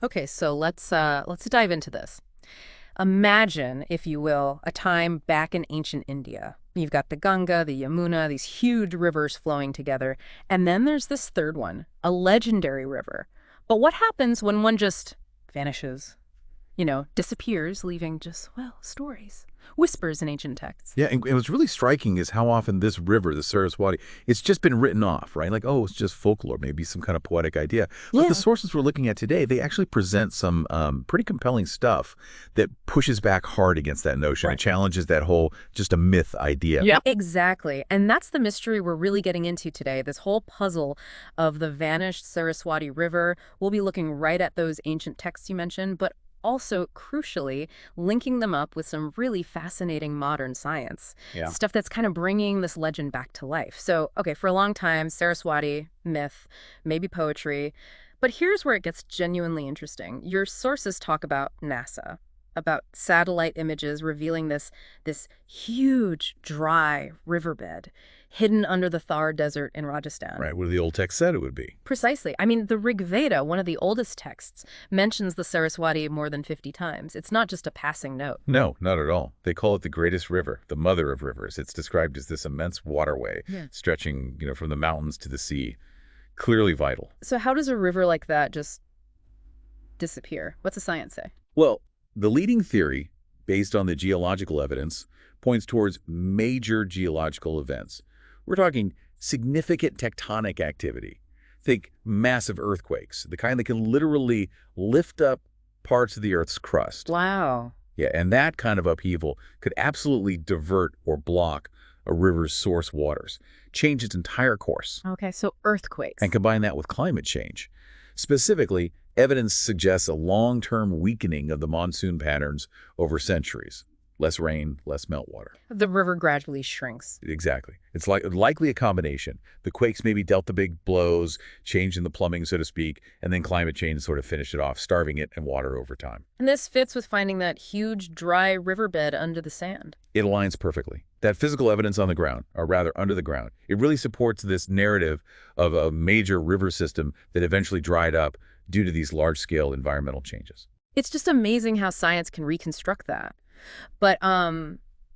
Okay, so let's dive into this. Imagine, if you will, a time back in ancient India. You've got the Ganga, the Yamuna, these huge rivers flowing together, and then there's this third one, a legendary river. But what happens when one just vanishes? Disappears, leaving just, well, stories, whispers in ancient texts. Yeah, and what's really striking is how often this river, the Saraswati, it's just been written off, right? Like, oh, it's just folklore, maybe some kind of poetic idea. But the Yeah. sources we're looking at today, they actually present some pretty compelling stuff that pushes back hard against that notion and Right. challenges that whole just a myth idea. Yeah. Exactly. And that's the mystery we're really getting into today, this whole puzzle of the vanished Saraswati River. We'll be looking right at those ancient texts you mentioned, but also, crucially, linking them up with some really fascinating modern science. Yeah. Stuff that's kind of bringing this legend back to life. So, okay, for a long time, Saraswati, myth, maybe poetry. But here's where it gets genuinely interesting. Your sources talk about NASA, about satellite images revealing this huge, dry riverbed hidden under the Thar Desert in Rajasthan. Right, what the old text said it would be. Precisely. I mean, the Rig Veda, one of the oldest texts, mentions the Saraswati more than 50 times. It's not just a passing note. No, not at all. They call it the greatest river, the mother of rivers. It's described as this immense waterway Yeah. stretching, from the mountains to the sea. Clearly vital. So how does a river like that just disappear? What's the science say? Well, the leading theory, based on the geological evidence, points towards major geological events. We're talking significant tectonic activity. Think massive earthquakes, the kind that can literally lift up parts of the Earth's crust. Wow. Yeah, and that kind of upheaval could absolutely divert or block a river's source waters, change its entire course, Okay, so earthquakes. and combine that with climate change. Specifically, evidence suggests a long-term weakening of the monsoon patterns over centuries. Less rain, less meltwater. The river gradually shrinks. Exactly. It's likely a combination. The quakes maybe dealt the big blows, changing the plumbing, so to speak, and then climate change sort of finished it off, starving it and water over time. And this fits with finding that huge, dry riverbed under the sand. It aligns perfectly. That physical evidence on the ground, or rather under the ground, it really supports this narrative of a major river system that eventually dried up due to these large-scale environmental changes. It's just amazing how science can reconstruct that. But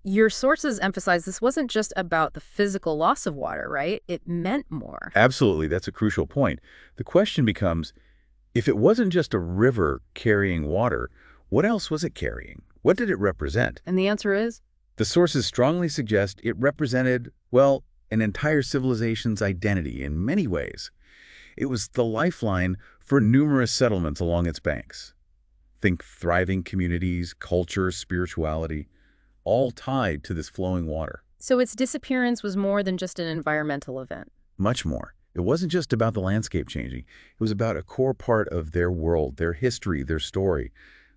your sources emphasize this wasn't just about the physical loss of water, right? It meant more. Absolutely, that's a crucial point. The question becomes, if it wasn't just a river carrying water, what else was it carrying? What did it represent? And the answer is? The sources strongly suggest it represented, well, an entire civilization's identity in many ways. It was the lifeline for numerous settlements along its banks. Think thriving communities, culture, spirituality, all tied to this flowing water. So its disappearance was more than just an environmental event. Much more. It wasn't just about the landscape changing. It was about a core part of their world, their history, their story,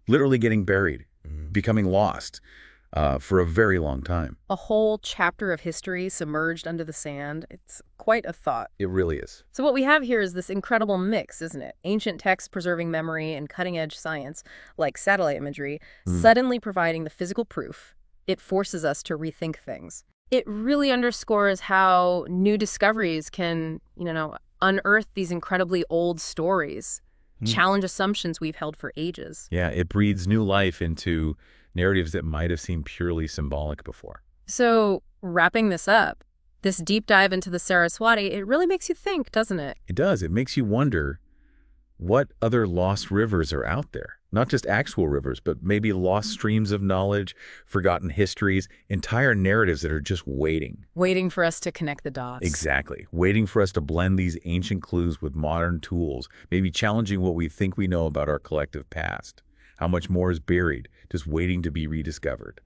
literally getting buried, becoming lost for a very long time. A whole chapter of history submerged under the sand. It's quite a thought. It really is. So what we have here is this incredible mix, isn't it? Ancient texts preserving memory and cutting-edge science, like satellite imagery, suddenly providing the physical proof. It forces us to rethink things. It really underscores how new discoveries can, unearth these incredibly old stories, challenge assumptions we've held for ages. Yeah, it breathes new life into narratives that might have seemed purely symbolic before. So, wrapping this up, this deep dive into the Saraswati, it really makes you think, doesn't it? It does. It makes you wonder what other lost rivers are out there. Not just actual rivers, but maybe lost streams of knowledge, forgotten histories, entire narratives that are just waiting. Waiting for us to connect the dots. Exactly. Waiting for us to blend these ancient clues with modern tools, maybe challenging what we think we know about our collective past. How much more is buried, just waiting to be rediscovered.